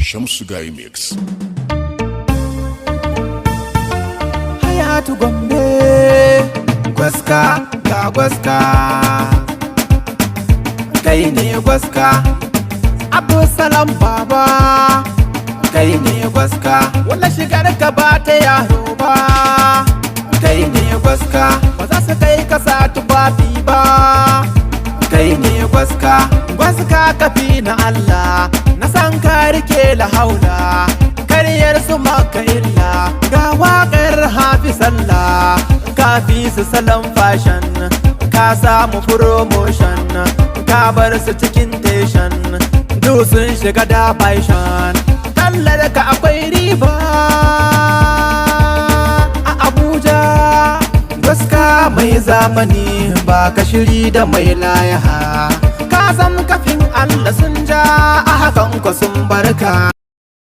Shamsu Guy Mix. Hayatu Gombe, gwaska ga gwaska, kai ne gwaska. Abdulsalam baba, kai ne gwaska. Wala shigar ka ba ta yaro ba, kai ne gwaska. Ba za su kai ka sa tufafi ba, kai ne gwaska. Gwaska kafi na Allah, na san ka rike la haula, karyar su maka illa. Ga waƙar hafi sallah, ka fi su salon fashion, ka samu promotion, ka bar su cikin tension, duk sun shiga da fashion. Tallar ka akwai riba a Abuja. Gwaska mai zamani ba ka shiri da mai layaha, ka zam kafin Allah sun ja a hakan ku sun barka.